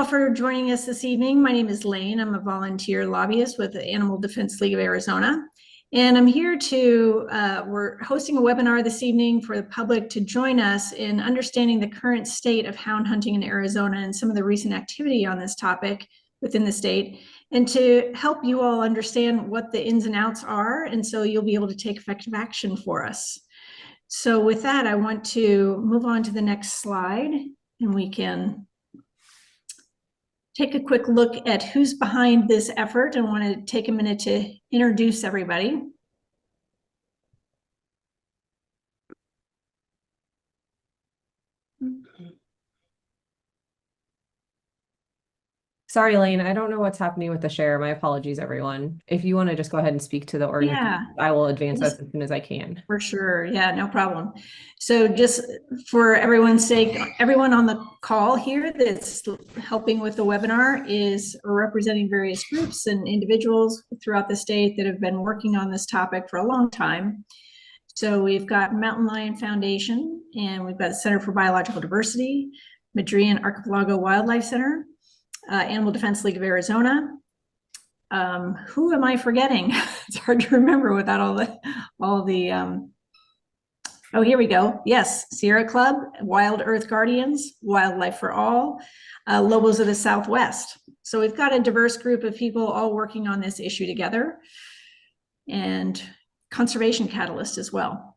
all for joining us this evening. My name is Lane. I'm a volunteer lobbyist with the Animal Defense League of Arizona. And I'm here we're hosting a webinar this evening for the public to join us in understanding the current state of hound hunting in Arizona and some of the recent activity on this topic within the state, and to help you all understand what the ins and outs are, and so you'll be able to take effective action for us. So with that, I want to move on to the next slide, and we can take a quick look at who's behind this effort. I want to take a minute to introduce everybody. Sorry, Elaine, I don't know what's happening with the share. My apologies, everyone. If you want to just go ahead and speak to the organization, Yeah, I will advance us as soon as I can. for sure. Yeah, no problem. So just for everyone's sake, everyone on the call here that's helping with the webinar is representing various groups and individuals throughout the state that have been working on this topic for a long time. So we've got Mountain Lion Foundation, and we've got the Center for Biological Diversity, Madrean Archipelago Wildlife Center, Animal Defense League of Arizona. Who am I forgetting? It's hard to remember without all the oh, here we go. Yes, Sierra Club, Wild Earth Guardians, Wildlife for All, Lobos of the Southwest. So we've got a diverse group of people all working on this issue together, and Conservation Catalyst as well.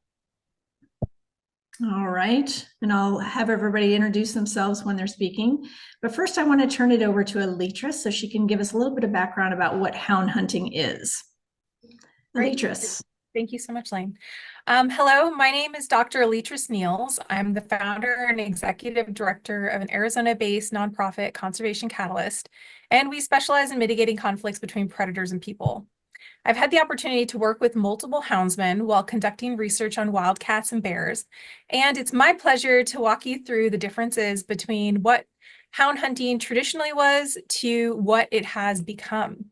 All right, and I'll have everybody introduce themselves when they're speaking. But first I want to turn it over to Elytris so she can give us a little bit of background about what hound hunting is. Elytris. Thank you so much, Lane. Hello, my name is Dr. Elytris Niels. I'm the founder and executive director of an Arizona-based nonprofit, Conservation Catalyst, and we specialize in mitigating conflicts between predators and people. I've had the opportunity to work with multiple houndsmen while conducting research on wildcats and bears, and it's my pleasure to walk you through the differences between what hound hunting traditionally was to what it has become.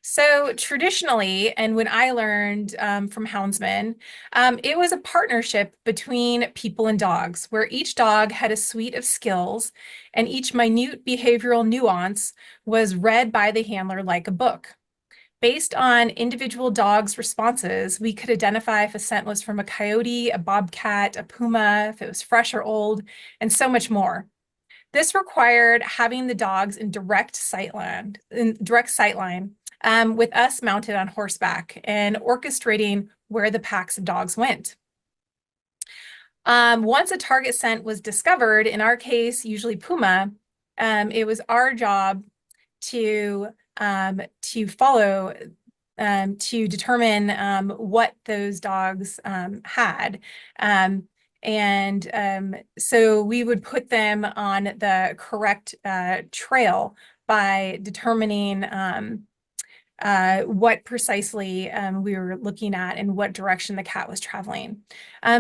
So traditionally, and when I learned from houndsmen, it was a partnership between people and dogs, where each dog had a suite of skills and each minute behavioral nuance was read by the handler like a book. Based on individual dogs' responses, we could identify if a scent was from a coyote, a bobcat, a puma, if it was fresh or old, and so much more. This required having the dogs in direct sightline, with us mounted on horseback and orchestrating where the packs of dogs went. Once a target scent was discovered, in our case, usually puma, it was our job to follow, to determine what those dogs had. So we would put them on the correct trail by determining what precisely we were looking at and what direction the cat was traveling.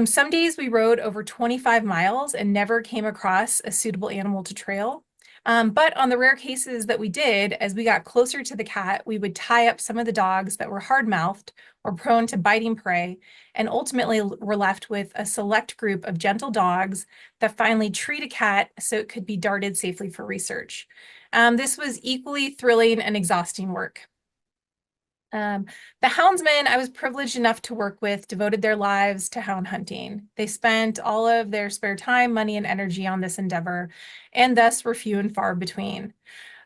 Some days we rode over 25 miles and never came across a suitable animal to trail. But on the rare cases that we did, as we got closer to the cat, we would tie up some of the dogs that were hard-mouthed or prone to biting prey, and ultimately were left with a select group of gentle dogs that finally treat a cat so it could be darted safely for research. This was equally thrilling and exhausting work. The houndsmen I was privileged enough to work with devoted their lives to hound hunting. They spent all of their spare time, money, and energy on this endeavor, and thus were few and far between.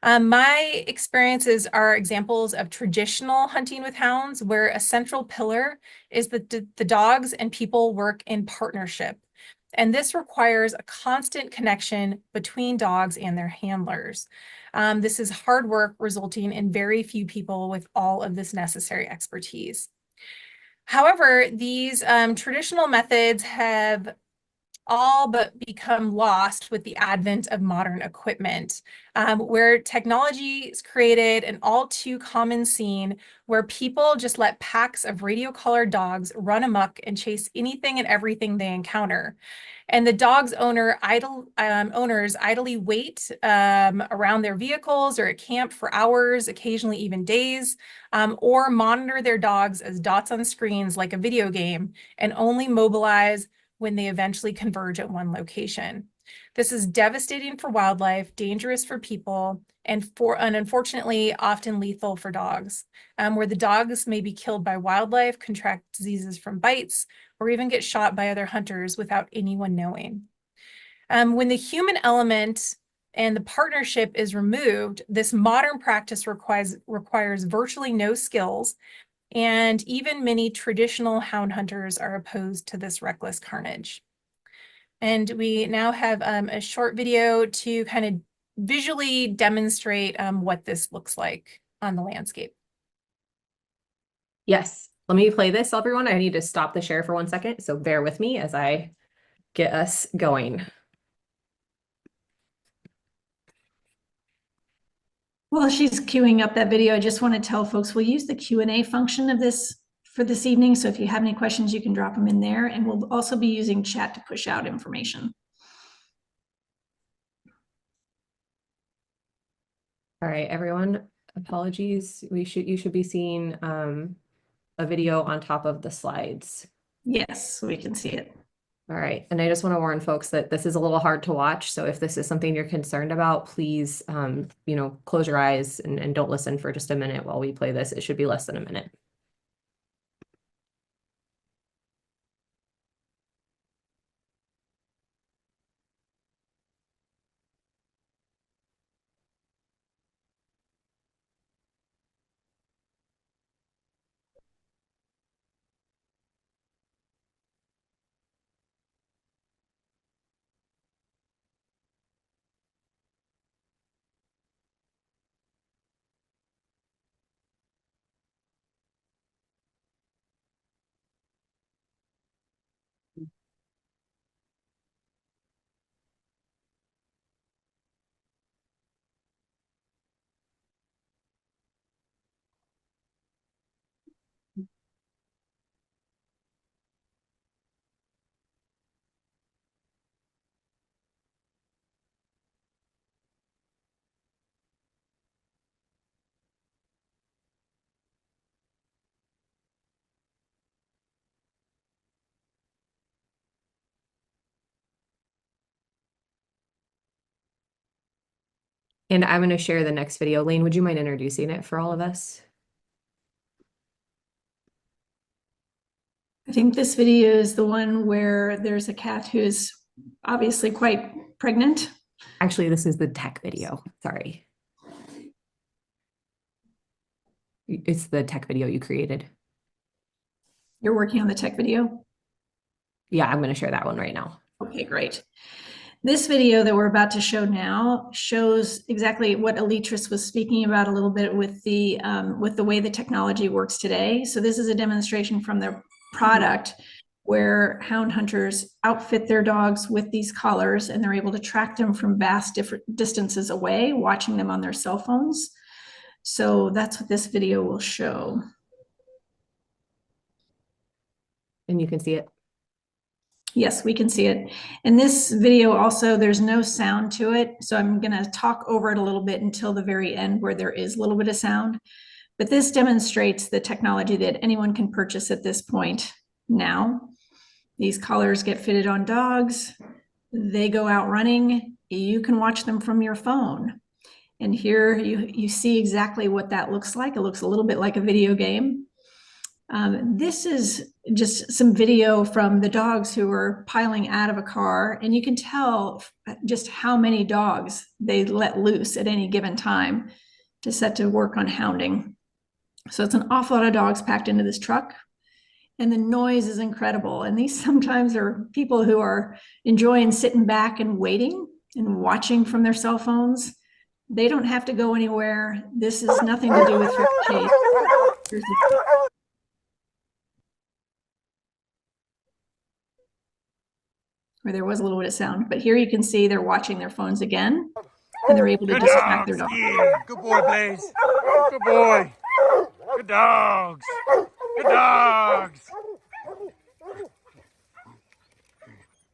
My experiences are examples of traditional hunting with hounds, where a central pillar is that the dogs and people work in partnership. And this requires a constant connection between dogs and their handlers. This is hard work, resulting in very few people with all of this necessary expertise. However, these traditional methods have all but become lost with the advent of modern equipment, where technology is created an all too common scene where people just let packs of radio-collared dogs run amok and chase anything and everything they encounter. And the dog's owners idly wait around their vehicles or at camp for hours, occasionally even days, or monitor their dogs as dots on screens like a video game, and only mobilize when they eventually converge at one location. This is devastating for wildlife, dangerous for people, and unfortunately often lethal for dogs, where the dogs may be killed by wildlife, contract diseases from bites, or even get shot by other hunters without anyone knowing. When the human element and the partnership is removed, this modern practice requires virtually no skills, and even many traditional hound hunters are opposed to this reckless carnage. And we now have a short video to kind of visually demonstrate what this looks like on the landscape. Yes, let me play this, everyone. I need to stop the share for 1 second, so bear with me as I get us going. While she's queuing up that video, I just want to tell folks we'll use the Q&A function of this for this evening. So if you have any questions, you can drop them in there, and we'll also be using chat to push out information. All right, everyone, apologies. You should be seeing a video on top of the slides. Yes, we can see it. All right, and I just want to warn folks that this is a little hard to watch. So if this is something you're concerned about, please, close your eyes and don't listen for just a minute while we play this. It should be less than a minute. And I'm going to share the next video. Lane, would you mind introducing it for all of us? I think this video is the one where there's a cat who is obviously quite pregnant. Actually, this is the tech video. Sorry. It's the tech video you created. You're working on the tech video? Yeah, I'm going to share that one right now. Okay, great. This video that we're about to show now shows exactly what Alitris was speaking about a little bit with the way the technology works today. So this is a demonstration from their product where hound hunters outfit their dogs with these collars, and they're able to track them from vast different distances away, watching them on their cell phones. So that's what this video will show. And you can see it. Yes, we can see it. In this video also, there's no sound to it. So I'm going to talk over it a little bit until the very end where there is a little bit of sound. But this demonstrates the technology that anyone can purchase at this point now. These collars get fitted on dogs. They go out running. You can watch them from your phone. And here you see exactly what that looks like. It looks a little bit like a video game. This is just some video from the dogs who are piling out of a car, and you can tell just how many dogs they let loose at any given time to set to work on hounding. So it's an awful lot of dogs packed into this truck, and the noise is incredible. And these sometimes are people who are enjoying sitting back and waiting and watching from their cell phones. They don't have to go anywhere. This is nothing to do with fair chase. Where there was a little bit of sound, but here you can see they're watching their phones again, and they're able to distract their dog. Yeah. Good boy, Blaze. Good boy. Good dogs. Good dogs.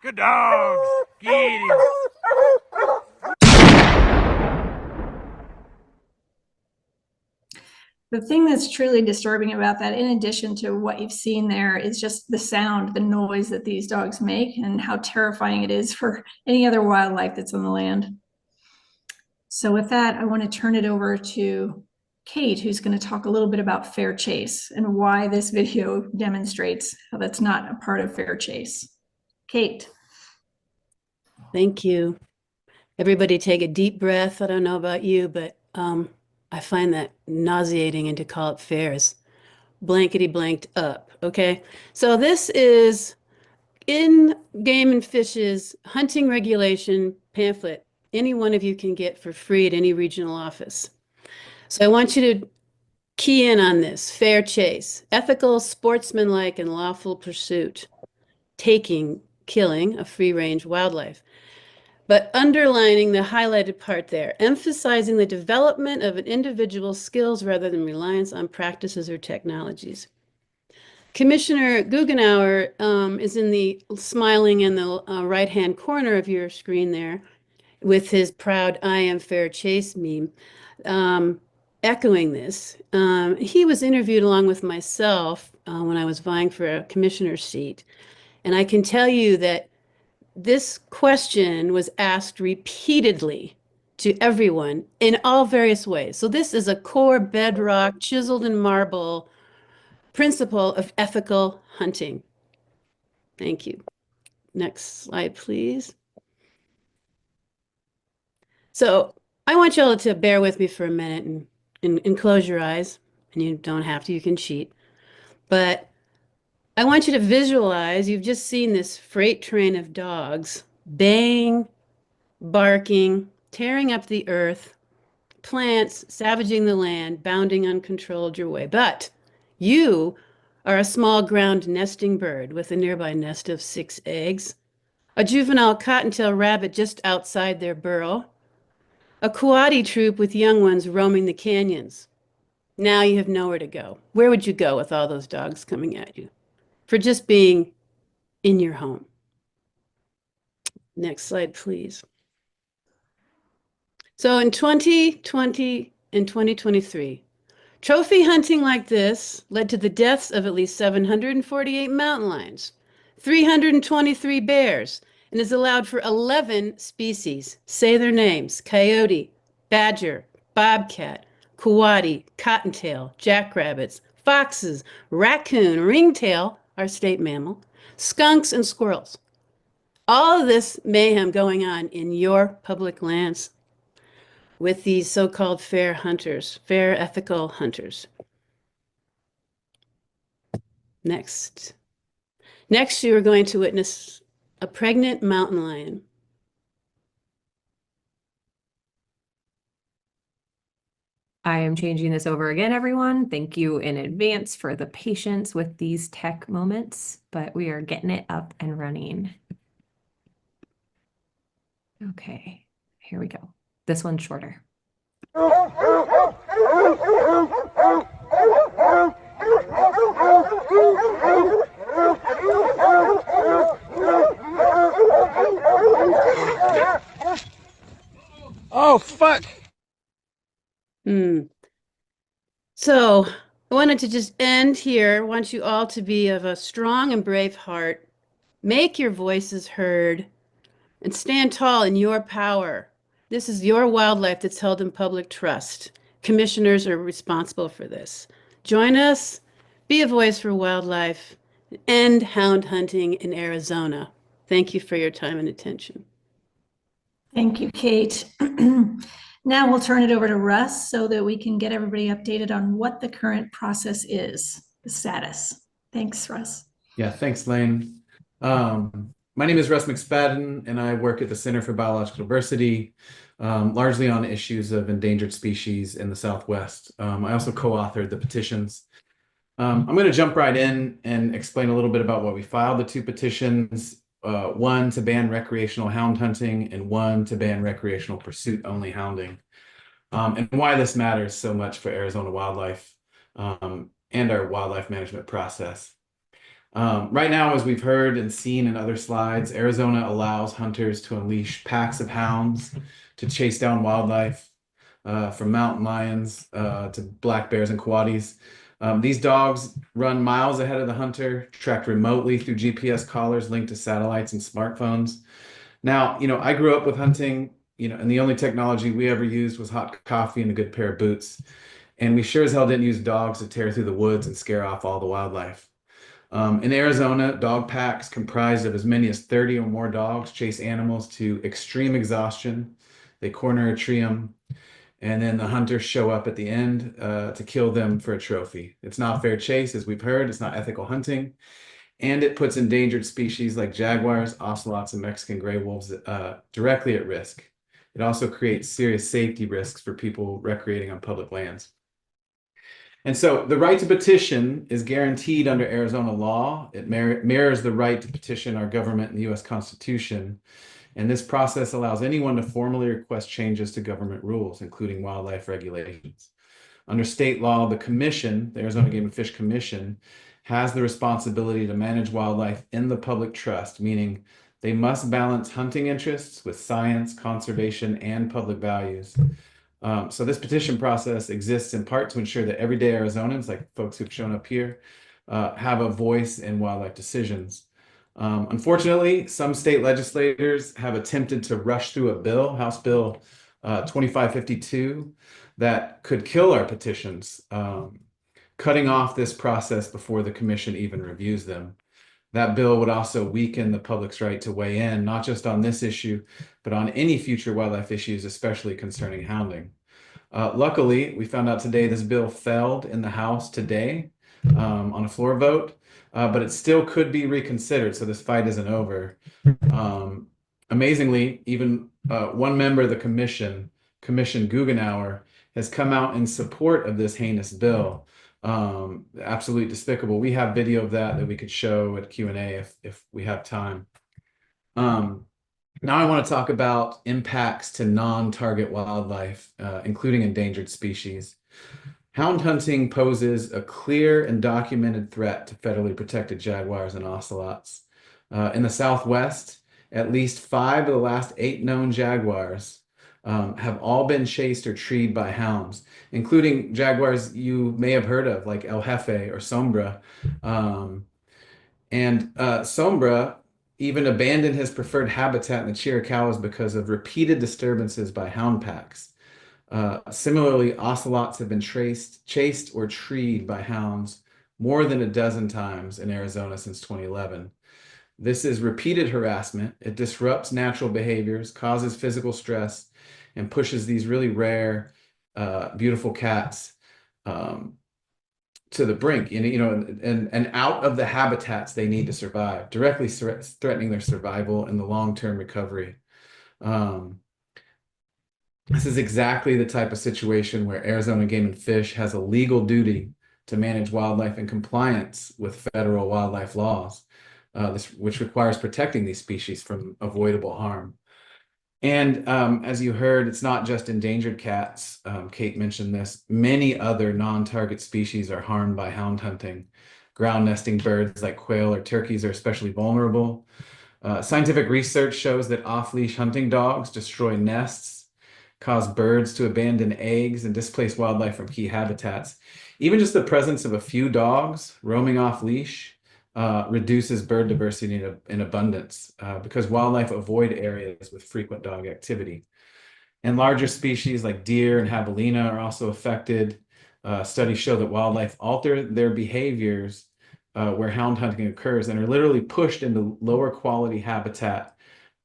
Good dogs. Get him. The thing that's truly disturbing about that, in addition to what you've seen there, is just the sound, the noise that these dogs make and how terrifying it is for any other wildlife that's on the land. So with that, I want to turn it over to Kate, who's going to talk a little bit about fair chase and why this video demonstrates how that's not a part of fair chase. Kate. Thank you. Everybody take a deep breath. I don't know about you, but I find that nauseating, and to call it fair is blankety blanked up. Okay. So this is in Game and Fish's hunting regulation pamphlet. Any one of you can get for free at any regional office. So I want you to key in on this: fair chase, ethical, sportsmanlike, and lawful pursuit, taking, killing of free-range wildlife. But underlining the highlighted part there, emphasizing the development of an individual's skills rather than reliance on practices or technologies. Commissioner Guggenauer is in the smiling in the right-hand corner of your screen there with his proud "I am fair chase" meme, echoing this. He was interviewed along with myself when I was vying for a commissioner's seat. And I can tell you that this question was asked repeatedly to everyone in all various ways. So this is a core bedrock, chiseled in marble principle of ethical hunting. Thank you. Next slide, please. So I want y'all to bear with me for a minute and close your eyes. And you don't have to, you can cheat. But I want you to visualize, you've just seen this freight train of dogs baying, barking, tearing up the earth, plants, savaging the land, bounding uncontrolled your way. But you are a small ground nesting bird with a nearby nest of 6 eggs, a juvenile cottontail rabbit just outside their burrow, a coyote troop with young ones roaming the canyons. Now you have nowhere to go. Where would you go with all those dogs coming at you for just being in your home? Next slide, please. So in 2020 and 2023, trophy hunting like this led to the deaths of at least 748 mountain lions, 323 bears, and has allowed for 11 species. Say their names: coyote, badger, bobcat, coyote, cottontail, jackrabbits, foxes, raccoon, ringtail, our state mammal, skunks, and squirrels. All of this mayhem going on in your public lands with these so-called fair hunters, fair ethical hunters. Next. Next, you are going to witness a pregnant mountain lion. I am changing this over again, everyone. Thank you in advance for the patience with these tech moments, but we are getting it up and running. Okay, here we go. This one's shorter. Oh, fuck. So I wanted to just end here. I want you all to be of a strong and brave heart. Make your voices heard and stand tall in your power. This is your wildlife that's held in public trust. Commissioners are responsible for this. Join us, be a voice for wildlife, end hound hunting in Arizona. Thank you for your time and attention. Thank you, Kate. Now we'll turn it over to Russ so that we can get everybody updated on what the current process is, the status. Thanks, Russ. Yeah, thanks, Lane. My name is Russ McSpadden, and I work at the Center for Biological Diversity, largely on issues of endangered species in the Southwest. I also co-authored the petitions. I'm going to jump right in and explain a little bit about what we filed, the 2 petitions, one to ban recreational hound hunting and one to ban recreational pursuit-only hounding, and why this matters so much for Arizona wildlife and our wildlife management process. Right now, as we've heard and seen in other slides, Arizona allows hunters to unleash packs of hounds to chase down wildlife. from mountain lions to black bears and coyotes. These dogs run miles ahead of the hunter, tracked remotely through GPS collars linked to satellites and smartphones. Now, I grew up with hunting, and the only technology we ever used was hot coffee and a good pair of boots. And we sure as hell didn't use dogs to tear through the woods and scare off all the wildlife. In Arizona, dog packs comprised of as many as 30 or more dogs chase animals to extreme exhaustion. They corner or tree them, and then the hunters show up at the end to kill them for a trophy. It's not a fair chase, as we've heard. It's not ethical hunting. And it puts endangered species like jaguars, ocelots, and Mexican gray wolves directly at risk. It also creates serious safety risks for people recreating on public lands. And so the right to petition is guaranteed under Arizona law. It mirrors the right to petition our government and the U.S. Constitution. And this process allows anyone to formally request changes to government rules, including wildlife regulations. Under state law, the commission, the Arizona Game and Fish Commission, has the responsibility to manage wildlife in the public trust, meaning they must balance hunting interests with science, conservation, and public values. So this petition process exists in part to ensure that everyday Arizonans, like folks who've shown up here, have a voice in wildlife decisions. Unfortunately, some state legislators have attempted to rush through a bill, House Bill 2552, that could kill our petitions, cutting off this process before the commission even reviews them. That bill would also weaken the public's right to weigh in, not just on this issue, but on any future wildlife issues, especially concerning hounding. Luckily, we found out today this bill failed in the House today on a floor vote, but it still could be reconsidered, so this fight isn't over. Amazingly, even one member of the Commission Guggenauer, has come out in support of this heinous bill. Absolutely despicable. We have video of that we could show at Q&A if we have time. Now I want to talk about impacts to non-target wildlife, including endangered species. Hound hunting poses a clear and documented threat to federally protected jaguars and ocelots. In the Southwest, at least 5 of the last 8 known jaguars have all been chased or treed by hounds, including jaguars you may have heard of, like El Jefe or Sombra. Sombra even abandoned his preferred habitat in the Chiricahuas because of repeated disturbances by hound packs. Similarly, ocelots have been chased or treed by hounds more than a dozen times in Arizona since 2011. This is repeated harassment. It disrupts natural behaviors, causes physical stress, and pushes these really rare, beautiful cats to the brink, and out of the habitats they need to survive, directly threatening their survival and the long-term recovery. This is exactly the type of situation where Arizona Game and Fish has a legal duty to manage wildlife in compliance with federal wildlife laws, which requires protecting these species from avoidable harm. And as you heard, it's not just endangered cats. Kate mentioned this. Many other non-target species are harmed by hound hunting. Ground nesting birds like quail or turkeys are especially vulnerable. Scientific research shows that off-leash hunting dogs destroy nests, cause birds to abandon eggs, and displace wildlife from key habitats. Even just the presence of a few dogs roaming off-leash reduces bird diversity in abundance because wildlife avoid areas with frequent dog activity. And larger species like deer and javelina are also affected. Studies show that wildlife alter their behaviors where hound hunting occurs and are literally pushed into lower quality habitat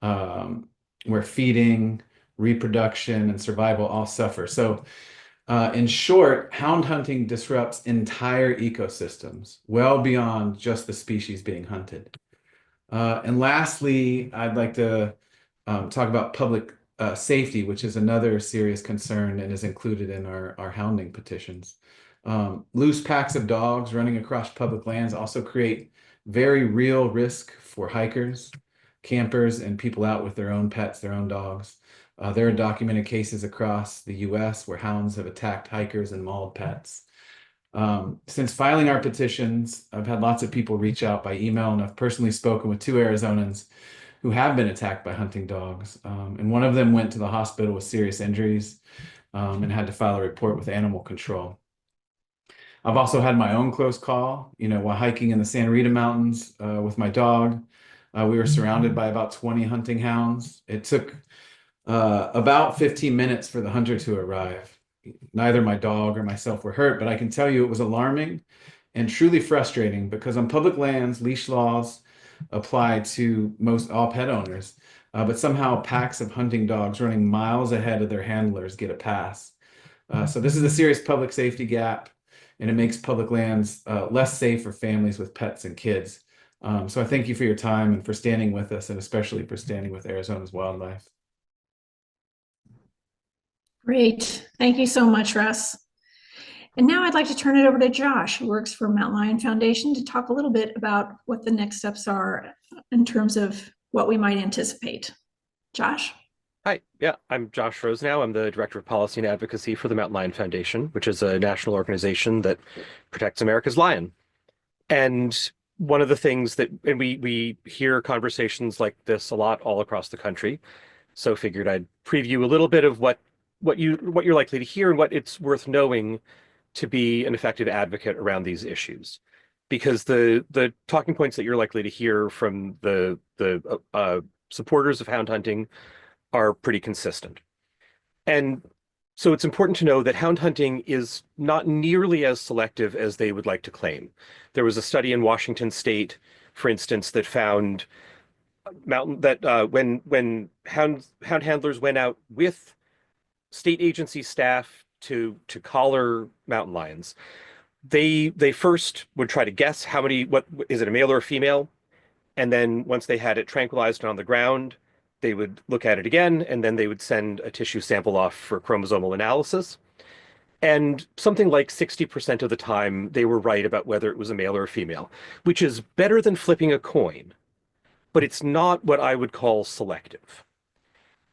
where feeding, reproduction, and survival all suffer. So in short, hound hunting disrupts entire ecosystems, well beyond just the species being hunted. And lastly, I'd like to talk about public safety, which is another serious concern and is included in our hounding petitions. Loose packs of dogs running across public lands also create very real risk for hikers, campers, and people out with their own pets, their own dogs. There are documented cases across the U.S. where hounds have attacked hikers and mauled pets. Since filing our petitions, I've had lots of people reach out by email, and I've personally spoken with 2 Arizonans who have been attacked by hunting dogs. And one of them went to the hospital with serious injuries. and had to file a report with animal control. I've also had my own close call, while hiking in the Santa Rita Mountains with my dog. We were surrounded by about 20 hunting hounds. It took about 15 minutes for the hunter to arrive. Neither my dog or myself were hurt, but I can tell you it was alarming and truly frustrating because on public lands, leash laws apply to most all pet owners, but somehow packs of hunting dogs running miles ahead of their handlers get a pass. So this is a serious public safety gap, and it makes public lands less safe for families with pets and kids. So I thank you for your time and for standing with us, and especially for standing with Arizona's wildlife. Great. Thank you so much, Russ. And now I'd like to turn it over to Josh, who works for Mountain Lion Foundation, to talk a little bit about what the next steps are in terms of what we might anticipate. Josh? Hi, yeah, I'm Josh Rosenow. I'm the Director of Policy and Advocacy for the Mountain Lion Foundation, which is a national organization that protects America's lion. And one of the things that, and we hear conversations like this a lot all across the country, so figured I'd preview a little bit of what you're likely to hear and what it's worth knowing to be an effective advocate around these issues. Because the talking points that you're likely to hear from the supporters of hound hunting are pretty consistent. And so it's important to know that hound hunting is not nearly as selective as they would like to claim. There was a study in Washington State, for instance, that found when hound handlers went out with state agency staff to collar mountain lions, they first would try to guess what is it, a male or a female? And then once they had it tranquilized and on the ground, they would look at it again, and then they would send a tissue sample off for chromosomal analysis. And something like 60% of the time, they were right about whether it was a male or a female, which is better than flipping a coin, but it's not what I would call selective.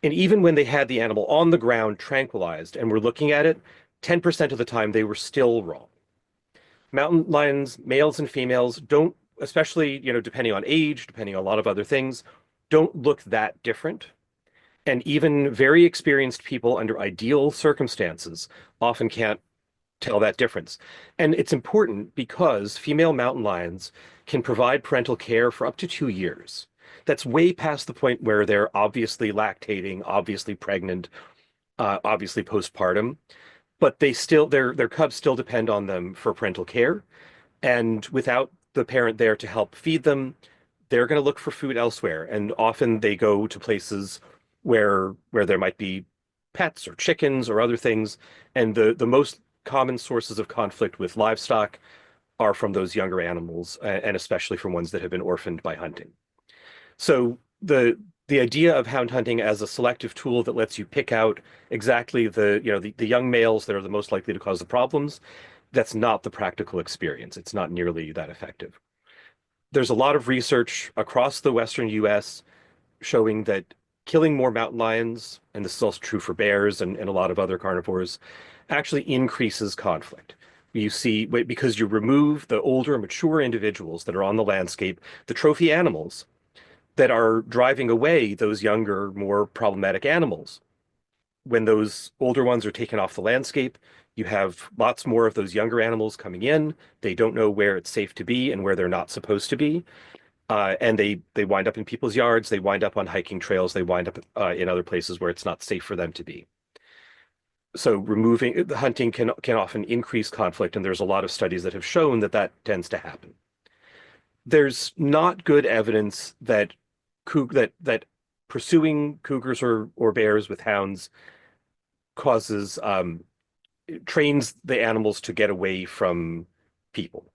And even when they had the animal on the ground tranquilized and were looking at it, 10% of the time they were still wrong. Mountain lions, males and females, don't, especially, depending on age, depending on a lot of other things, don't look that different. And even very experienced people under ideal circumstances often can't tell that difference. And it's important because female mountain lions can provide parental care for up to 2 years. That's way past the point where they're obviously lactating, obviously pregnant, obviously postpartum, but their cubs still depend on them for parental care. And without the parent there to help feed them, they're going to look for food elsewhere. And often they go to places where there might be pets or chickens or other things. And the most common sources of conflict with livestock are from those younger animals, and especially from ones that have been orphaned by hunting. So the idea of hound hunting as a selective tool that lets you pick out exactly the young males that are the most likely to cause the problems, that's not the practical experience. It's not nearly that effective. There's a lot of research across the Western US showing that killing more mountain lions, and this is also true for bears and a lot of other carnivores, actually increases conflict. You see, because you remove the older, mature individuals that are on the landscape, the trophy animals that are driving away those younger, more problematic animals. When those older ones are taken off the landscape, you have lots more of those younger animals coming in. They don't know where it's safe to be and where they're not supposed to be. And they wind up in people's yards. They wind up on hiking trails. They wind up in other places where it's not safe for them to be. So removing the hunting can often increase conflict. And there's a lot of studies that have shown that tends to happen. There's not good evidence that pursuing cougars or bears with hounds trains the animals to get away from people.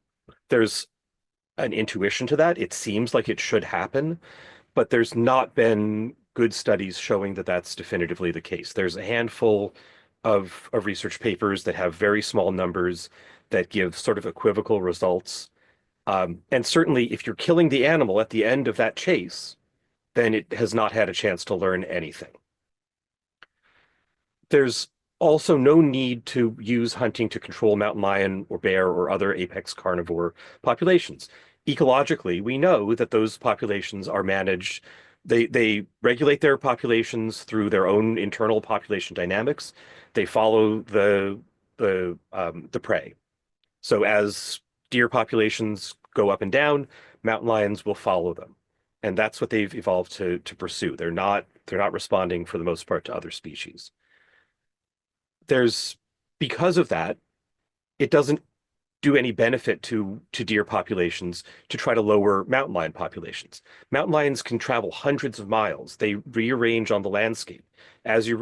There's an intuition to that. It seems like it should happen, but there's not been good studies showing that that's definitively the case. There's a handful of research papers that have very small numbers that give sort of equivocal results. And certainly if you're killing the animal at the end of that chase, then it has not had a chance to learn anything. There's also no need to use hunting to control mountain lion or bear or other apex carnivore populations. Ecologically, we know that those populations are managed They regulate their populations through their own internal population dynamics. They follow the prey. So as deer populations go up and down, mountain lions will follow them. And that's what they've evolved to pursue. They're not responding for the most part to other species. Because of that, it doesn't do any benefit to deer populations to try to lower mountain lion populations. Mountain lions can travel hundreds of miles. They rearrange on the landscape. As you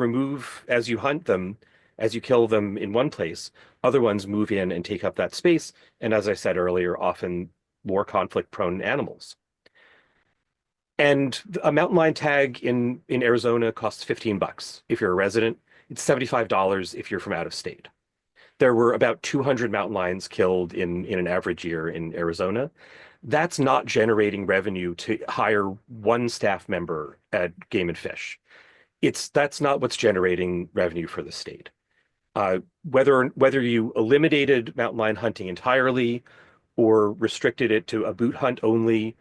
hunt them, as you kill them in one place, other ones move in and take up that space. And as I said earlier, often more conflict-prone animals. And a mountain lion tag in Arizona costs $15 if you're a resident. It's $75 if you're from out of state. There were about 200 mountain lions killed in an average year in Arizona. That's not generating revenue to hire one staff member at Game and Fish. That's not what's generating revenue for the state. Whether you eliminated mountain lion hunting entirely or restricted it to a boot hunt only,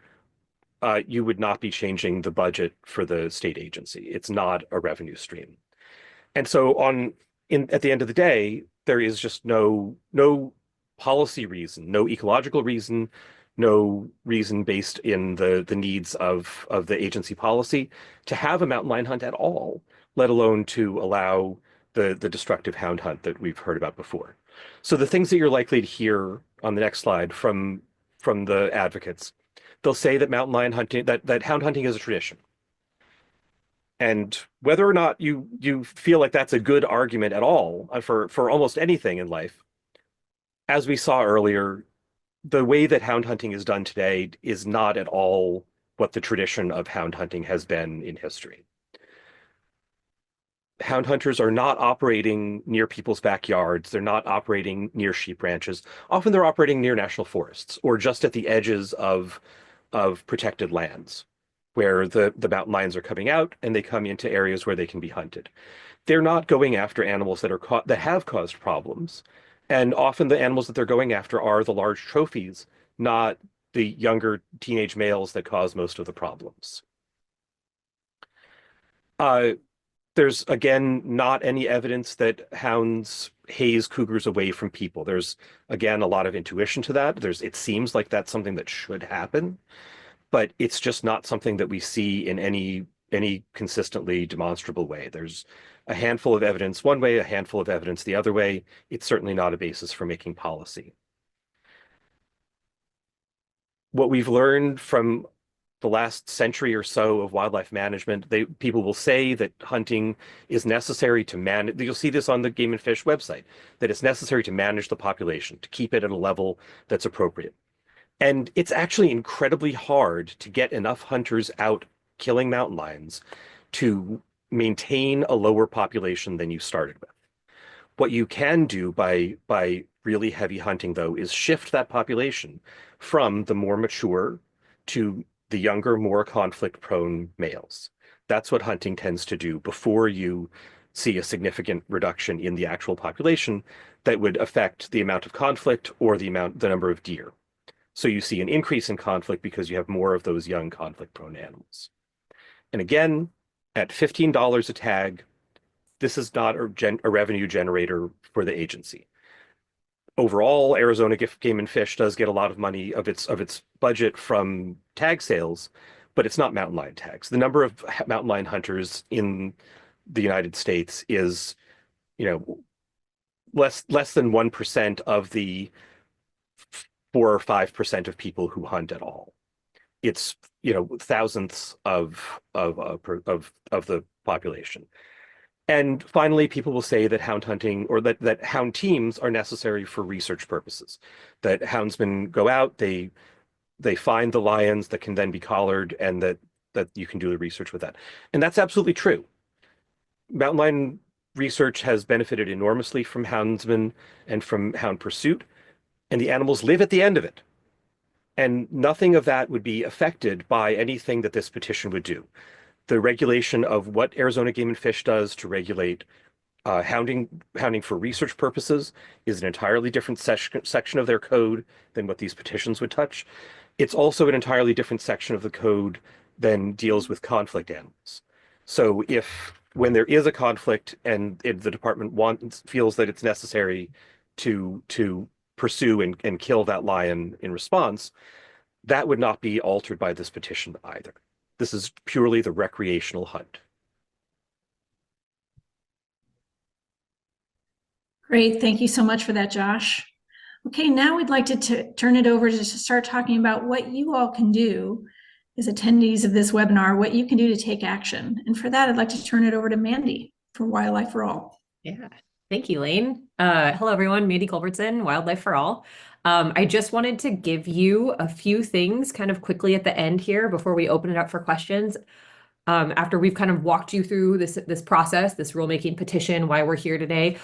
you would not be changing the budget for the state agency. It's not a revenue stream. And so at the end of the day, there is just no policy reason, no ecological reason, no reason based in the needs of the agency policy to have a mountain lion hunt at all, let alone to allow the destructive hound hunt that we've heard about before. So the things that you're likely to hear on the next slide from the advocates, they'll say that mountain lion hunting, that hound hunting is a tradition. And whether or not you feel like that's a good argument at all for almost anything in life, as we saw earlier, the way that hound hunting is done today is not at all what the tradition of hound hunting has been in history. Hound hunters are not operating near people's backyards. They're not operating near sheep ranches. Often they're operating near national forests or just at the edges of protected lands, where the mountain lions are coming out and they come into areas where they can be hunted. They're not going after animals that have caused problems. And often the animals that they're going after are the large trophies, not the younger teenage males that cause most of the problems. There's, again, not any evidence that hounds haze cougars away from people. There's, again, a lot of intuition to that. It seems like that's something that should happen, but it's just not something that we see in any consistently demonstrable way. There's a handful of evidence one way, a handful of evidence the other way. It's certainly not a basis for making policy. What we've learned from the last century or so of wildlife management, people will say that hunting is necessary to manage. You'll see this on the Game and Fish website, that it's necessary to manage the population, to keep it at a level that's appropriate. And it's actually incredibly hard to get enough hunters out killing mountain lions to maintain a lower population than you started with. What you can do by really heavy hunting, though, is shift that population from the more mature to the younger, more conflict-prone males. That's what hunting tends to do before you see a significant reduction in the actual population that would affect the amount of conflict or the number of deer. So you see an increase in conflict because you have more of those young conflict-prone animals. And again, at $15 a tag, this is not a revenue generator for the agency. Overall, Arizona Game and Fish does get a lot of money of its budget from tag sales, but it's not mountain lion tags. The number of mountain lion hunters in the United States is, less than 1% of the 4 or 5% of people who hunt at all. It's thousandths of the population. And finally, people will say that hound hunting or that hound teams are necessary for research purposes. That houndsmen go out, they find the lions that can then be collared, and that you can do the research with that. And that's absolutely true. Mountain lion research has benefited enormously from houndsmen and from hound pursuit, and the animals live at the end of it. And nothing of that would be affected by anything that this petition would do. The regulation of what Arizona Game and Fish does to regulate hounding for research purposes is an entirely different section of their code than what these petitions would touch. It's also an entirely different section of the code then deals with conflict animals. So if when there is a conflict and the department feels that it's necessary to pursue and kill that lion in response, that would not be altered by this petition either. This is purely the recreational hunt. Great, thank you so much for that, Josh. Okay, now we'd like to turn it over to start talking about what you all can do as attendees of this webinar, what you can do to take action. And for that, I'd like to turn it over to Mandy for Wildlife for All. Yeah, thank you, Lane. Hello, everyone. Mandy Culbertson, Wildlife for All. I just wanted to give you a few things kind of quickly at the end here before we open it up for questions. After we've kind of walked you through this process, this rulemaking petition, why we're here today,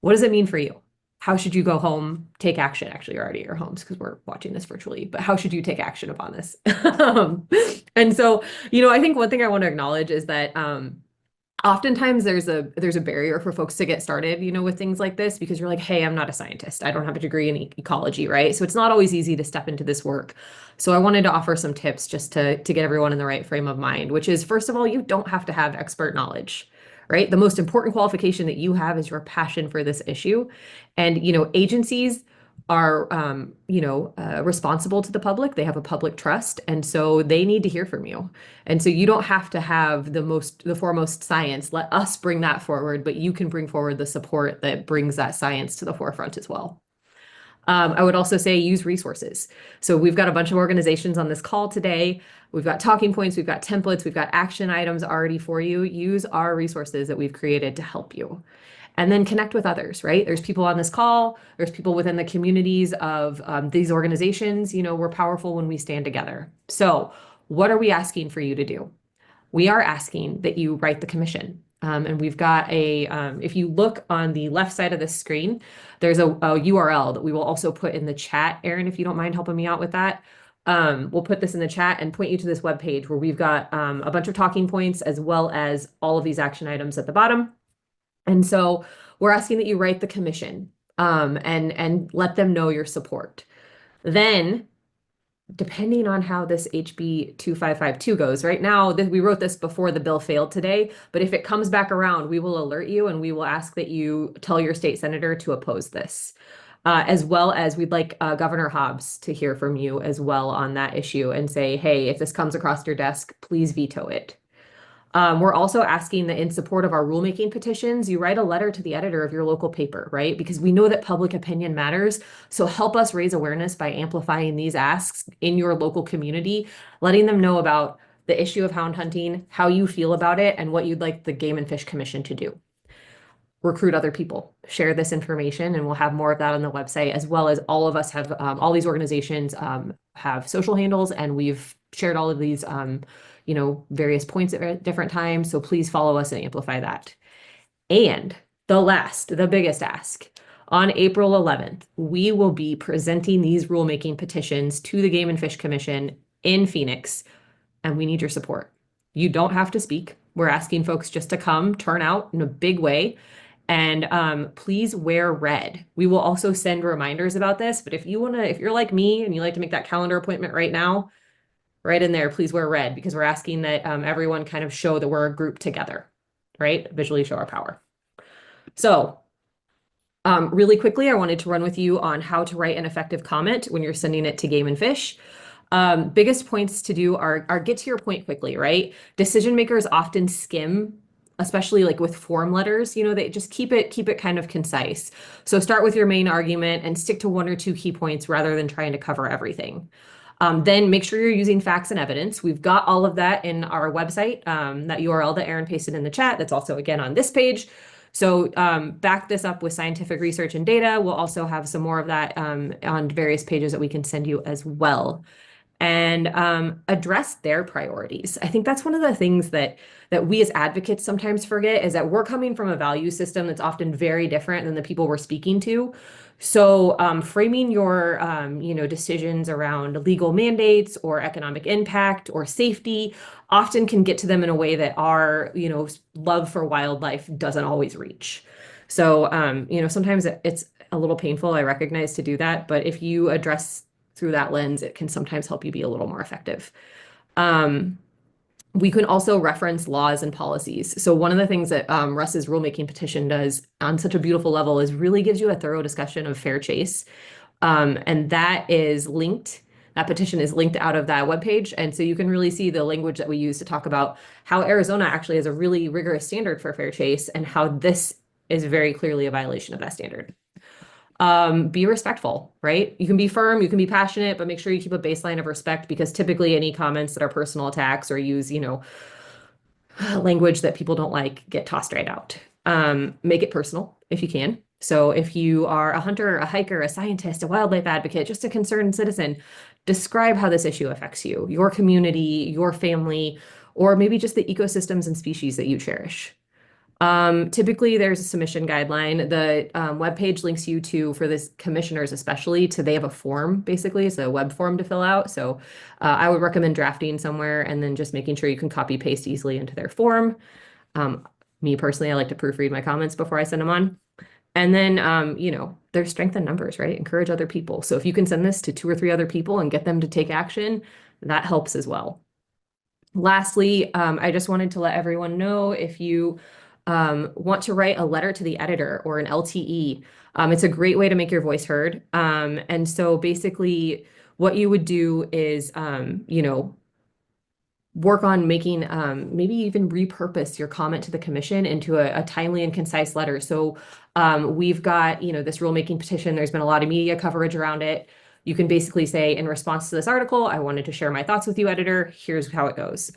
what does it mean for you? How should you go home, take action? Actually, you're already at your homes because we're watching this virtually, but how should you take action upon this? And so, I think one thing I want to acknowledge is that oftentimes there's a barrier for folks to get started, with things like this, because you're like, hey, I'm not a scientist. I don't have a degree in ecology, right? So it's not always easy to step into this work. So I wanted to offer some tips just to get everyone in the right frame of mind, which is, first of all, you don't have to have expert knowledge, right? The most important qualification that you have is your passion for this issue. And, agencies are, responsible to the public. They have a public trust. And so they need to hear from you. And so you don't have to have the foremost science. Let us bring that forward, but you can bring forward the support that brings that science to the forefront as well. I would also say use resources. So we've got a bunch of organizations on this call today. We've got talking points, we've got templates, we've got action items already for you. Use our resources that we've created to help you. And then connect with others, right? There's people on this call, there's people within the communities of these organizations. We're powerful when we stand together. So what are we asking for you to do? We are asking that you write the commission. And we've got if you look on the left side of the screen, there's a URL that we will also put in the chat. Erin, if you don't mind helping me out with that, we'll put this in the chat and point you to this webpage where we've got a bunch of talking points as well as all of these action items at the bottom. And so we're asking that you write the commission and let them know your support. Then, depending on how this HB 2552 goes, right now, we wrote this before the bill failed today, but if it comes back around, we will alert you and we will ask that you tell your state senator to oppose this. As well as we'd like Governor Hobbs to hear from you as well on that issue and say, hey, if this comes across your desk, please veto it. We're also asking that in support of our rulemaking petitions, you write a letter to the editor of your local paper, right? Because we know that public opinion matters. So help us raise awareness by amplifying these asks in your local community, letting them know about the issue of hound hunting, how you feel about it, and what you'd like the Game and Fish Commission to do. Recruit other people, share this information, and we'll have more of that on the website, as well as all of us have, all these organizations have social handles, and we've shared all of these various points at different times. So please follow us and amplify that. And the biggest ask, on April 11th, we will be presenting these rulemaking petitions to the Game and Fish Commission in Phoenix, and we need your support. You don't have to speak. We're asking folks just to come, turn out in a big way, and please wear red. We will also send reminders about this, but if you're like me and you like to make that calendar appointment right now, right in there, please wear red, because we're asking that everyone kind of show that we're a group together, right? Visually show our power. So really quickly, I wanted to run with you on how to write an effective comment when you're sending it to Game and Fish. Biggest points to do are get to your point quickly, right? Decision makers often skim, especially like with form letters, they just keep it kind of concise. So start with your main argument and stick to one or two key points rather than trying to cover everything. Then make sure you're using facts and evidence. We've got all of that in our website, that URL that Erin pasted in the chat. That's also, again, on this page. So back this up with scientific research and data. We'll also have some more of that on various pages that we can send you as well. And address their priorities. I think that's one of the things that we as advocates sometimes forget, is that we're coming from a value system that's often very different than the people we're speaking to. So framing your decisions around legal mandates or economic impact or safety often can get to them in a way that our love for wildlife doesn't always reach. So sometimes it's a little painful, I recognize, to do that, but if you address through that lens, it can sometimes help you be a little more effective. We can also reference laws and policies. So one of the things that Russ's rulemaking petition does on such a beautiful level is really gives you a thorough discussion of fair chase. And that is linked. That petition is linked out of that webpage. And so you can really see the language that we use to talk about how Arizona actually has a really rigorous standard for fair chase and how this is very clearly a violation of that standard. Be respectful, right? You can be firm, you can be passionate, but make sure you keep a baseline of respect, because typically any comments that are personal attacks or use, language that people don't like get tossed right out. Make it personal if you can. So if you are a hunter, a hiker, a scientist, a wildlife advocate, just a concerned citizen, describe how this issue affects you, your community, your family, or maybe just the ecosystems and species that you cherish. Typically there's a submission guideline. The webpage links you to, for this commissioners especially, they have a form, basically. It's a web form to fill out. So I would recommend drafting somewhere and then just making sure you can copy paste easily into their form. Me personally, I like to proofread my comments before I send them on. And then, there's strength in numbers, right? Encourage other people. So if you can send this to 2 or 3 other people and get them to take action, that helps as well. Lastly, I just wanted to let everyone know, if you want to write a letter to the editor or an LTE, it's a great way to make your voice heard. And so basically what you would do is, work on making, maybe even repurpose your comment to the commission into a timely and concise letter. So we've got, this rulemaking petition, there's been a lot of media coverage around it. You can basically say, in response to this article, I wanted to share my thoughts with you, editor. Here's how it goes.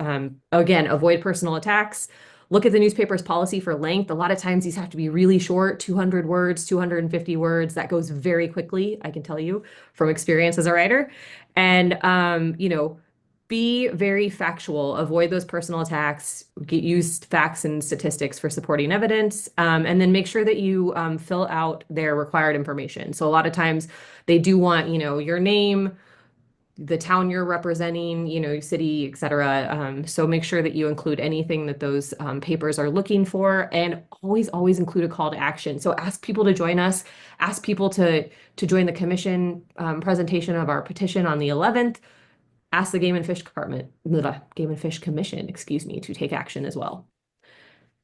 Again, avoid personal attacks. Look at the newspaper's policy for length. A lot of times these have to be really short, 200 words, 250 words. That goes very quickly, I can tell you from experience as a writer. And, be very factual, avoid those personal attacks, use facts and statistics for supporting evidence, and then make sure that you fill out their required information. So a lot of times they do want, your name, the town you're representing, city, et cetera. So make sure that you include anything that those papers are looking for, and always include a call to action. So ask people to join us, ask people to join the commission presentation of our petition on the 11th. Ask the Game and Fish Commission, to take action as well.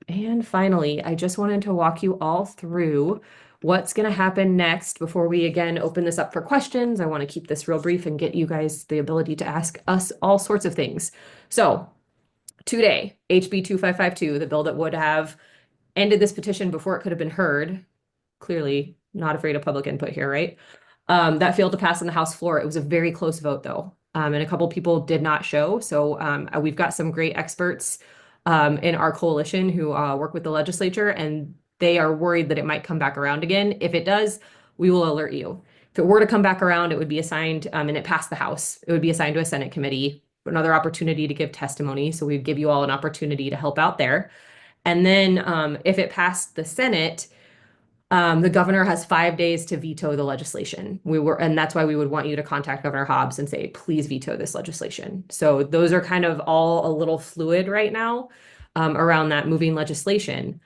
And finally, I just wanted to walk you all through what's going to happen next before we again open this up for questions. I want to keep this real brief and get you guys the ability to ask us all sorts of things. So today, HB 2552, the bill that would have ended this petition before it could have been heard, clearly not afraid of public input here, right? That failed to pass on the House floor. It was a very close vote, though. And a couple people did not show. So we've got some great experts in our coalition who work with the legislature, and they are worried that it might come back around again. If it does, we will alert you. If it were to come back around, it would be assigned, and it passed the House, it would be assigned to a Senate committee, another opportunity to give testimony. So we'd give you all an opportunity to help out there. And then if it passed the Senate, the governor has 5 days to veto the legislation. And that's why we would want you to contact Governor Hobbs and say, please veto this legislation. So those are kind of all a little fluid right now around that moving legislation.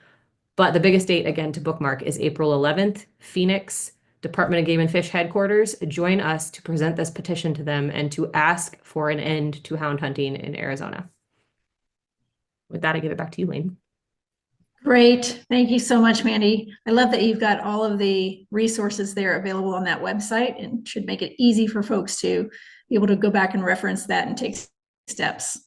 But the biggest date, again, to bookmark is April 11th, Phoenix, Department of Game and Fish headquarters. Join us to present this petition to them and to ask for an end to hound hunting in Arizona. With that, I give it back to you, Lane. Great. Thank you so much, Mandy. I love that you've got all of the resources there available on that website, and should make it easy for folks to be able to go back and reference that and take steps.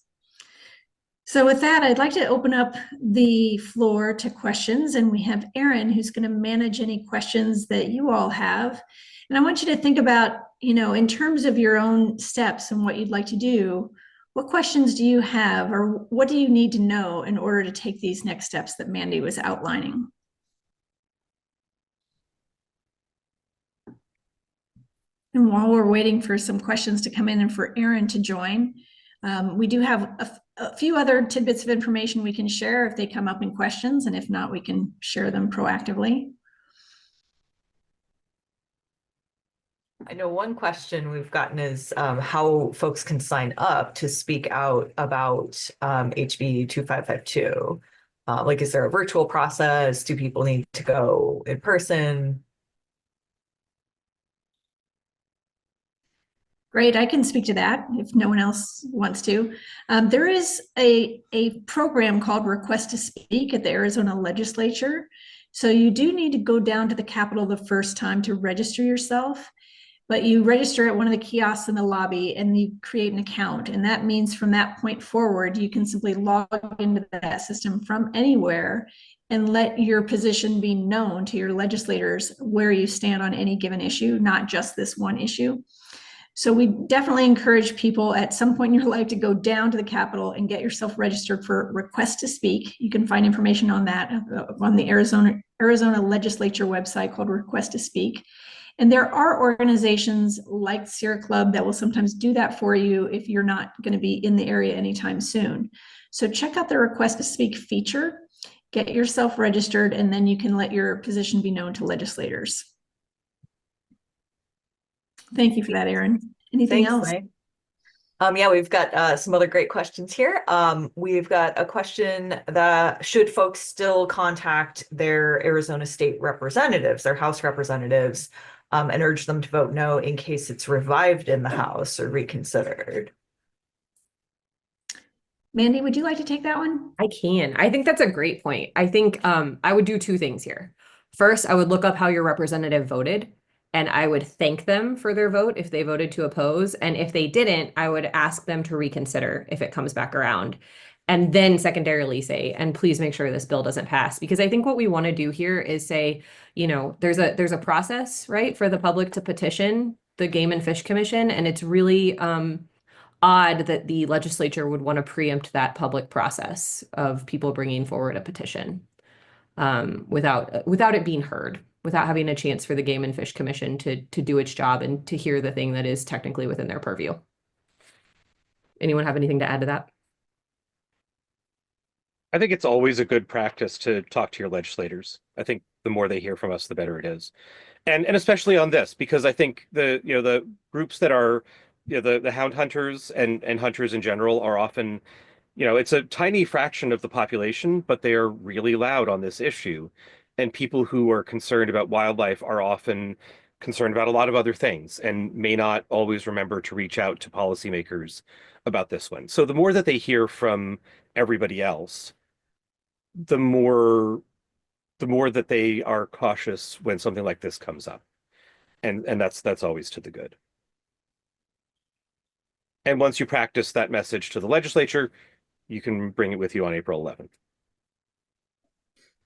So with that, I'd like to open up the floor to questions, and we have Erin who's going to manage any questions that you all have. And I want you to think about, in terms of your own steps and what you'd like to do, what questions do you have, or what do you need to know in order to take these next steps that Mandy was outlining? And while we're waiting for some questions to come in and for Erin to join, we do have a few other tidbits of information we can share if they come up in questions, and if not, we can share them proactively. I know one question we've gotten is how folks can sign up to speak out about HB 2552. Like, is there a virtual process? Do people need to go in person? Great, I can speak to that if no one else wants to. There is a program called Request to Speak at the Arizona Legislature. So you do need to go down to the Capitol the first time to register yourself, but you register at one of the kiosks in the lobby and you create an account. And that means from that point forward, you can simply log into that system from anywhere and let your position be known to your legislators where you stand on any given issue, not just this one issue. So we definitely encourage people at some point in your life to go down to the Capitol and get yourself registered for Request to Speak. You can find information on that on the Arizona Legislature website called Request to Speak. And there are organizations like Sierra Club that will sometimes do that for you if you're not going to be in the area anytime soon. So check out the Request to Speak feature, get yourself registered, and then you can let your position be known to legislators. Thank you for that, Erin. Anything else? May. Yeah, we've got some other great questions here. We've got a question that should folks still contact their Arizona state representatives, their House representatives, and urge them to vote no in case it's revived in the House or reconsidered. Mandy, would you like to take that one? I can. I think that's a great point. I think I would do two things here. First, I would look up how your representative voted, and I would thank them for their vote if they voted to oppose. And if they didn't, I would ask them to reconsider if it comes back around. And then secondarily say, and please make sure this bill doesn't pass. Because I think what we want to do here is say, you know, there's a process, right, for the public to petition the Game and Fish Commission. And it's really odd that the legislature would want to preempt that public process of people bringing forward a petition without it being heard, without having a chance for the Game and Fish Commission to do its job and to hear the thing that is technically within their purview. Anyone have anything to add to that? I think it's always a good practice to talk to your legislators. I think the more they hear from us, the better it is. And especially on this, because I think the groups that are, the hound hunters and hunters in general are often, it's a tiny fraction of the population, but they are really loud on this issue. And people who are concerned about wildlife are often concerned about a lot of other things and may not always remember to reach out to policymakers about this one. So the more that they hear from everybody else, the more that they are cautious when something like this comes up. And that's always to the good. And once you practice that message to the legislature, you can bring it with you on April 11th.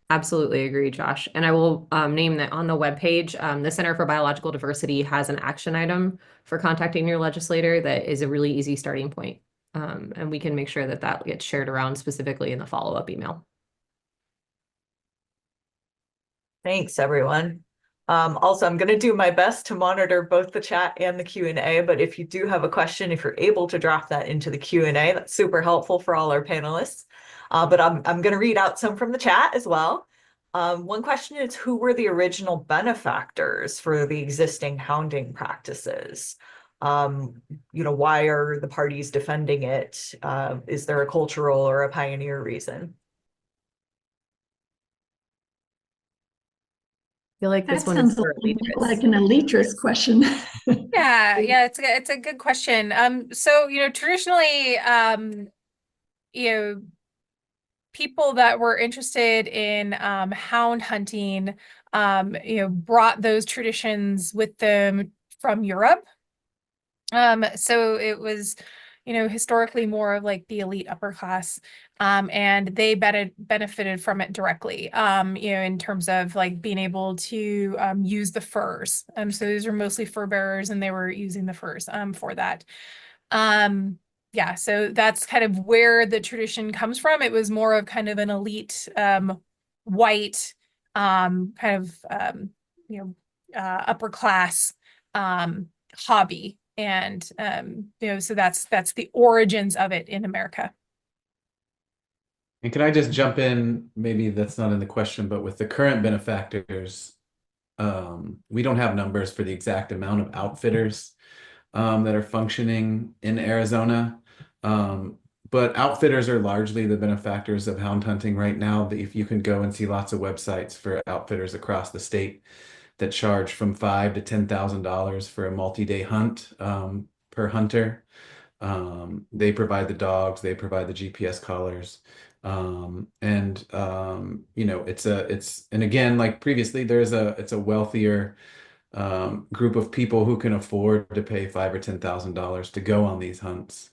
Absolutely agree, Josh. And I will name that on the webpage, the Center for Biological Diversity has an action item for contacting your legislator that is a really easy starting point. And we can make sure that that gets shared around specifically in the follow-up email. Thanks, everyone. Also, I'm going to do my best to monitor both the chat and the Q&A, but if you do have a question, if you're able to drop that into the Q&A, that's super helpful for all our panelists. But I'm going to read out some from the chat as well. One question is, who were the original benefactors for the existing hounding practices? Why are the parties defending it? Is there a cultural or a pioneer reason? I feel like this That one sounds is for like an elitist question. Yeah, it's a good question. So traditionally, people that were interested in hound hunting, brought those traditions with them from Europe. So it was, historically more of like the elite upper class, and they benefited from it directly, in terms of like being able to use the furs. So these are mostly fur bearers, and they were using the furs for that. Yeah, so that's kind of where the tradition comes from. It was more of kind of an elite white upper class hobby. And so that's the origins of it in America. And can I just jump in? Maybe that's not in the question, but with the current benefactors, we don't have numbers for the exact amount of outfitters that are functioning in Arizona. But outfitters are largely the benefactors of hound hunting right now. If you can go and see lots of websites for outfitters across the state that charge from $5,000 to $10,000 for a multi-day hunt. per hunter. They provide the dogs, they provide the GPS collars. You know, and again, like previously, it's a wealthier group of people who can afford to pay $5,000 or $10,000 to go on these hunts.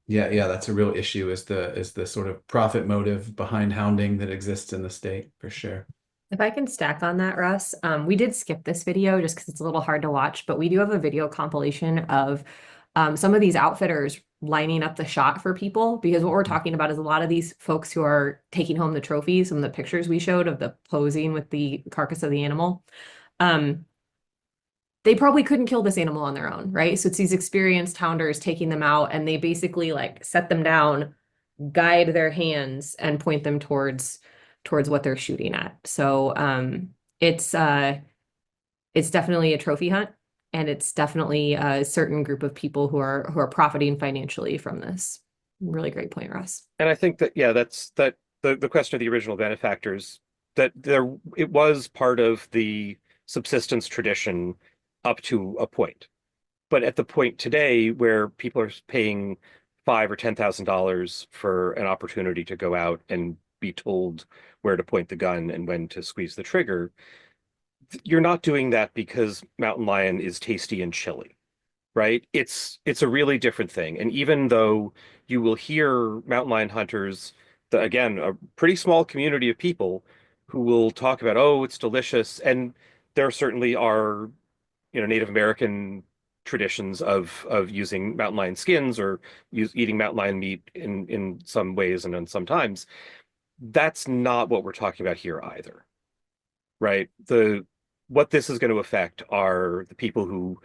Yeah, that's a real issue, is the sort of profit motive behind hounding that exists in the state, for sure. If I can stack on that, Russ, we did skip this video just because it's a little hard to watch, but we do have a video compilation of some of these outfitters lining up the shot for people, because what we're talking about is a lot of these folks who are taking home the trophies, some of the pictures we showed of the posing with the carcass of the animal. They probably couldn't kill this animal on their own, right? So it's these experienced hounders taking them out, and they basically like set them down, guide their hands, and point them towards what they're shooting at. So it's definitely a trophy hunt, and it's definitely a certain group of people who are profiting financially from this. Really great point, Russ. And I think that, yeah, that's the question of the original benefactors, that it was part of the subsistence tradition up to a point. But at the point today where people are paying $5,000 or $10,000 for an opportunity to go out and be told where to point the gun and when to squeeze the trigger, you're not doing that because mountain lion is tasty and chili, right? It's a really different thing. And even though you will hear mountain lion hunters, again, a pretty small community of people who will talk about, oh, it's delicious. And there certainly are, you know, Native American traditions of using mountain lion skins or eating mountain lion meat in some ways and then sometimes. That's not what we're talking about here either, right? What this is going to affect are the people who,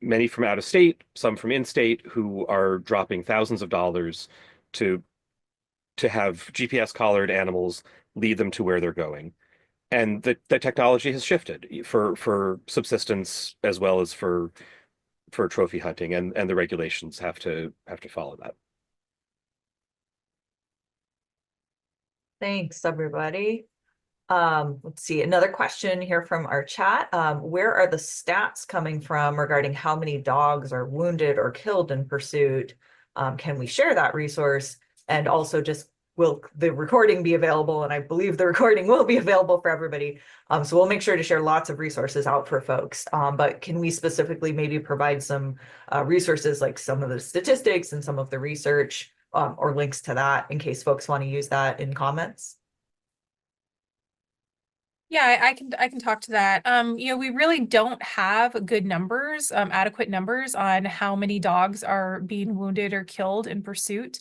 many from out of state, some from in-state, who are dropping thousands of dollars to have GPS collared animals lead them to where they're going. And the technology has shifted for subsistence as well as for trophy hunting, and the regulations have to follow that. Thanks, everybody. Let's see, another question here from our chat. Where are the stats coming from regarding how many dogs are wounded or killed in pursuit? Can we share that resource? And also, just will the recording be available? And I believe the recording will be available for everybody. So we'll make sure to share lots of resources out for folks. But can we specifically maybe provide some resources, like some of the statistics and some of the research, or links to that, in case folks want to use that in comments? Yeah, I can talk to that. You know, we really don't have good numbers, adequate numbers on how many dogs are being wounded or killed in pursuit.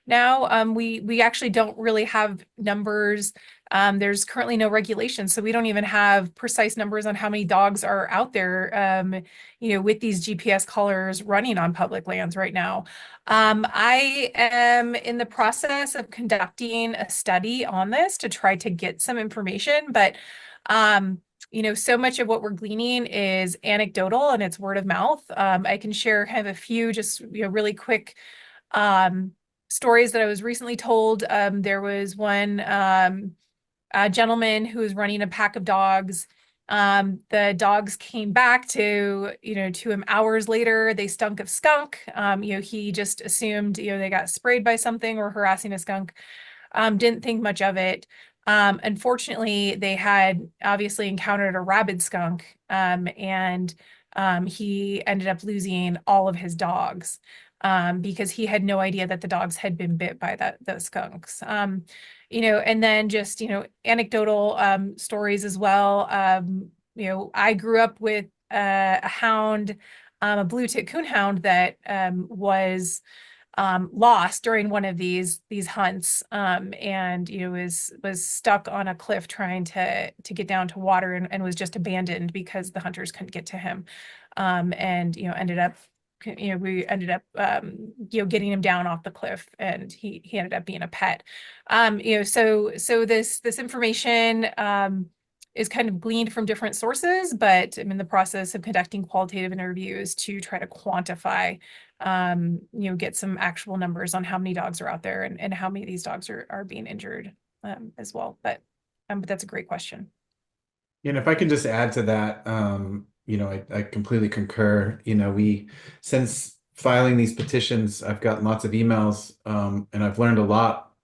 Now, we actually don't really have numbers. There's currently no regulation, so we don't even have precise numbers on how many dogs are out there, you know, with these GPS collars running on public lands right now. I am in the process of conducting a study on this to try to get some information, but you know, so much of what we're gleaning is anecdotal and it's word of mouth. I can share kind of a few just, you know, really quick stories that I was recently told. There was one a gentleman who was running a pack of dogs. The dogs came back to him hours later. They stunk of skunk. You know, he just assumed, you know, they got sprayed by something or harassing a skunk. Didn't think much of it. Unfortunately, they had obviously encountered a rabid skunk, and he ended up losing all of his dogs. Because he had no idea that the dogs had been bit by those skunks. You know, and then just, you know, anecdotal stories as well. You know, I grew up with a hound, a blue-tick coonhound that was lost during one of these hunts, and you know, was stuck on a cliff trying to get down to water, and was just abandoned because the hunters couldn't get to him, and you know, we ended up you know, getting him down off the cliff, and he ended up being a pet. You know, so this information is kind of gleaned from different sources, but I'm in the process of conducting qualitative interviews to try to quantify, you know, get some actual numbers on how many dogs are out there and how many of these dogs are being injured as well. But that's a great question. And if I could just add to that, I completely concur. Since filing these petitions, I've gotten lots of emails, and I've learned a lot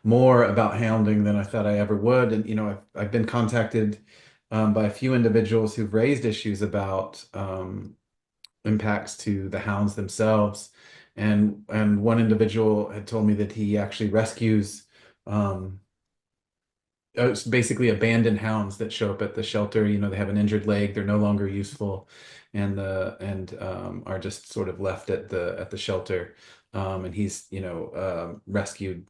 more about hounding than I thought I ever would. And, I've been contacted by a few individuals who've raised issues about impacts to the hounds themselves. And one individual had told me that he actually rescues it's basically abandoned hounds that show up at the shelter. They have an injured leg, they're no longer useful, and are just sort of left at the shelter. And he's rescued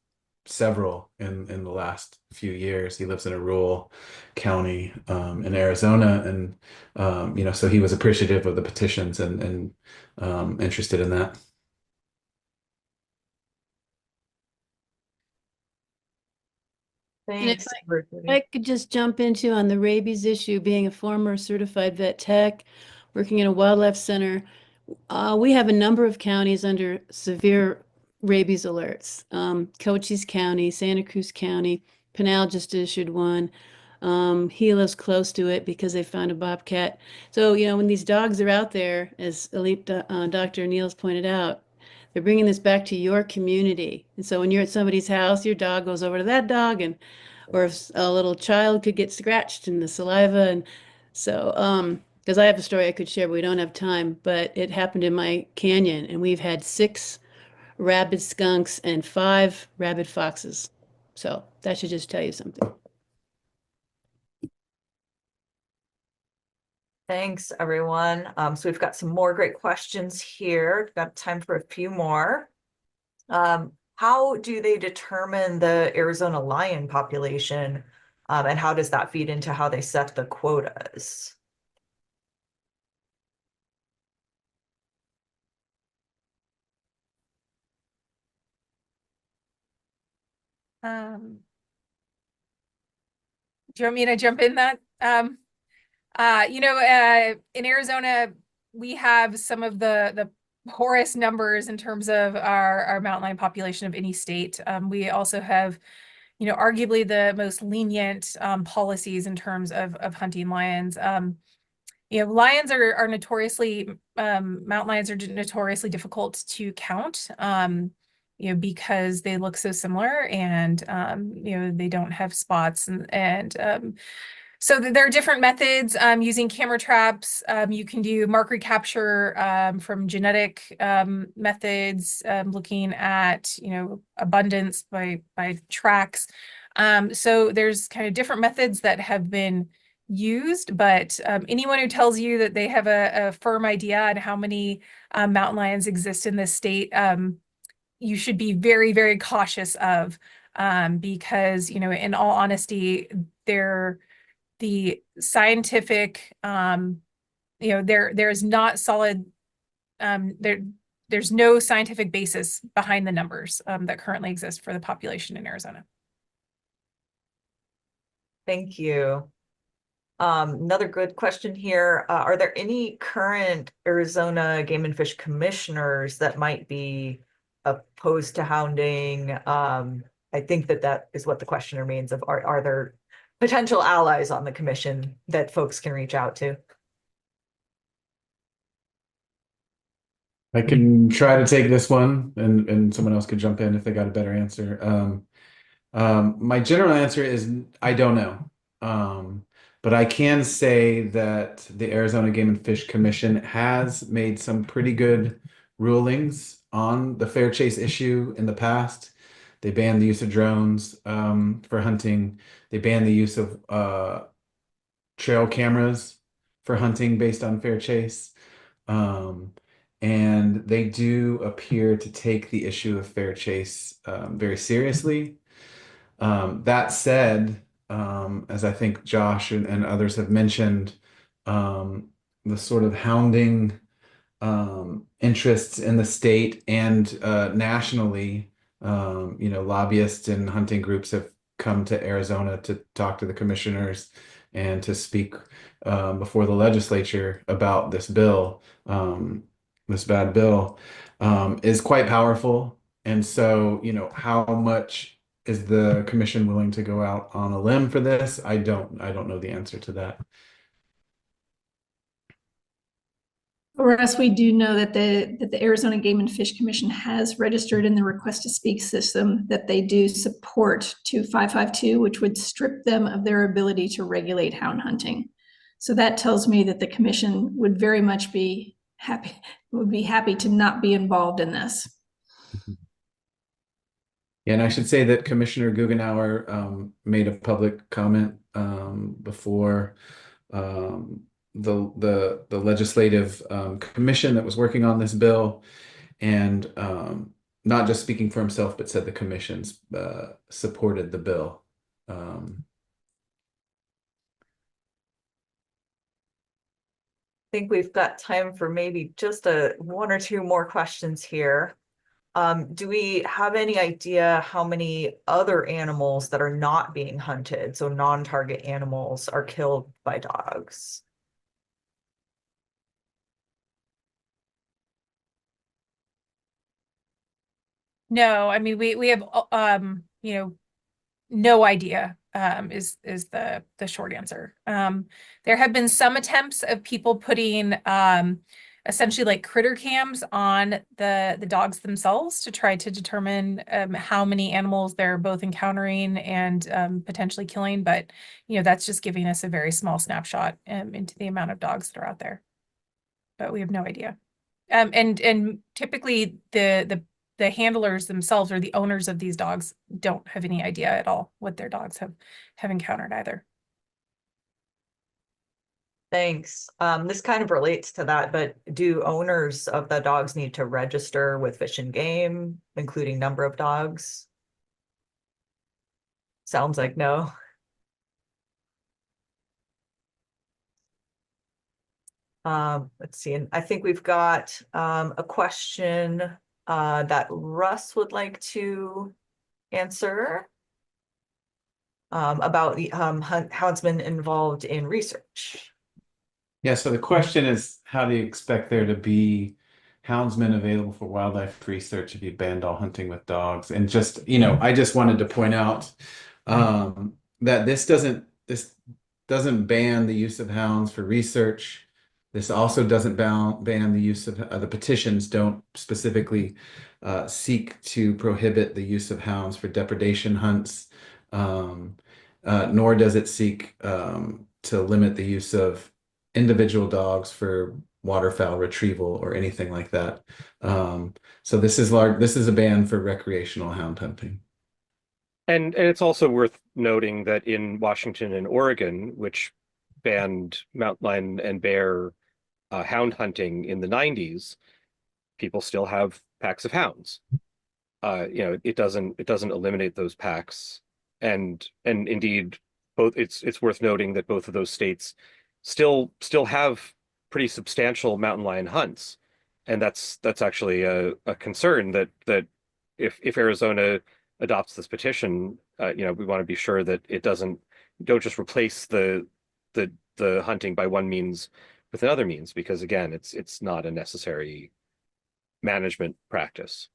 several in the last few years. He lives in a rural county in Arizona, and so he was appreciative of the petitions and interested in that. And if Thanks, I could just jump into on the rabies issue, being a former certified vet tech, working in a wildlife center, we have a number of counties under severe rabies alerts. Cochise County, Santa Cruz County, Pinal just issued one. He lives close to it because they found a bobcat. So, when these dogs are out there, as Dr. Niels pointed out, they're bringing this back to your community. And so when you're at somebody's house, your dog goes over to that dog, or if a little child could get scratched in the saliva. And so, because I have a story I could share, but we don't have time, but it happened in my canyon, and we've had 6 rabid skunks and 5 rabid foxes. So that should just tell you something. Thanks, everyone. So we've got some more great questions here. We've got time for a few more. How do they determine the Arizona lion population? And how does that feed into how they set the quotas? Do you want me to jump in that? In Arizona, we have some of the poorest numbers in terms of our mountain lion population of any state. We also have, arguably the most lenient policies in terms of hunting lions. Lions are notoriously, mountain lions are notoriously difficult to count. Because they look so similar, and they don't have spots, and so there are different methods using camera traps. You can do mark recapture from genetic methods, looking at abundance by tracks. So there's kind of different methods that have been used, but anyone who tells you that they have a firm idea on how many mountain lions exist in this state, you should be very, very cautious of, because, in all honesty, the scientific, there's not solid, there's no scientific basis behind the numbers that currently exist for the population in Arizona. Thank you. Another good question here. Are there any current Arizona Game and Fish commissioners that might be opposed to hounding? I think that is what the questioner means. Are there potential allies on the commission that folks can reach out to? I can try to take this one, and someone else could jump in if they got a better answer. My general answer is I don't know. But I can say that the Arizona Game and Fish Commission has made some pretty good rulings on the fair chase issue in the past. They banned the use of drones for hunting. They banned the use of trail cameras for hunting based on fair chase. And they do appear to take the issue of fair chase very seriously. That said, as I think Josh and others have mentioned, the sort of hounding interests in the state and nationally, lobbyists and hunting groups have come to Arizona to talk to the commissioners and to speak before the legislature about this bill, this bad bill, is quite powerful. And so, how much is the commission willing to go out on a limb for this? I don't know the answer to that. Russ, we do know that the Arizona Game and Fish Commission has registered in the request to speak system that they do support 2552, which would strip them of their ability to regulate hound hunting. So that tells me that the commission would very much be happy to not be involved in this. Yeah, and I should say that Commissioner Guggenauer made a public comment before the legislative commission that was working on this bill, and not just speaking for himself, but said the commissions supported the bill. I think we've got time for maybe just one or two more questions here. Do we have any idea how many other animals that are not being hunted, so non-target animals, are killed by dogs? No, I mean, we have, you know, no idea, is the short answer. There have been some attempts of people putting, essentially like critter cams on the dogs themselves to try to determine, how many animals they're both encountering and, potentially killing. But, you know, that's just giving us a very small snapshot, into the amount of dogs that are out there. But we have no idea. And typically the handlers themselves or the owners of these dogs don't have any idea at all what their dogs have encountered either. Thanks. This kind of relates to that, but do owners of the dogs need to register with Fish and Game, including number of dogs? Sounds like no. Let's see, and I think we've got a question that Russ would like to answer about the houndsmen involved in research. Yeah, so the question is, how do you expect there to be houndsmen available for wildlife research if you banned all hunting with dogs? And just, I just wanted to point out that this doesn't ban the use of hounds for research. This also doesn't ban the use of the petitions don't specifically seek to prohibit the use of hounds for depredation hunts, nor does it seek to limit the use of individual dogs for waterfowl retrieval or anything like that. So this is a ban for recreational hound hunting. And it's also worth noting that in Washington and Oregon, which banned mountain lion and bear hound hunting in the 90s, people still have packs of hounds. It doesn't eliminate those packs, and indeed, both it's worth noting that both of those states still have pretty substantial mountain lion hunts, and that's actually a concern that if Arizona adopts this petition, we want to be sure that don't just replace the hunting by one means with another means, because again, it's not a necessary management practice.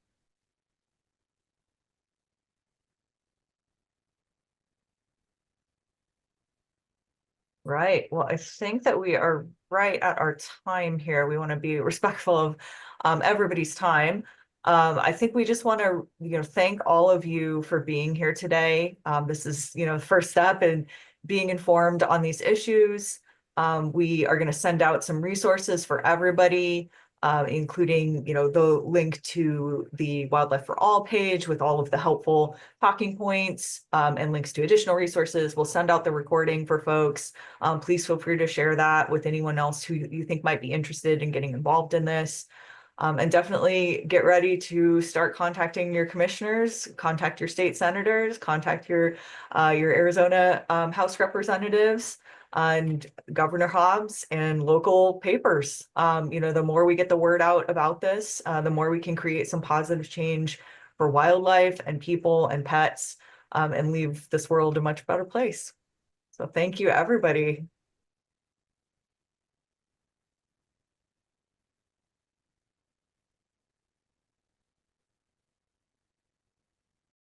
Right. Well, I think that we are right at our time here. We want to be respectful of everybody's time. I think we just want to, thank all of you for being here today. This is, the first step in being informed on these issues. We are going to send out some resources for everybody, including, the link to the Wildlife for All page with all of the helpful talking points, and links to additional resources. We'll send out the recording for folks. Please feel free to share that with anyone else who you think might be interested in getting involved in this. And definitely get ready to start contacting your commissioners, contact your state senators, contact your Arizona House representatives, and Governor Hobbs and local papers. The more we get the word out about this, the more we can create some positive change for wildlife and people and pets, and leave this world a much better place. So thank you, everybody.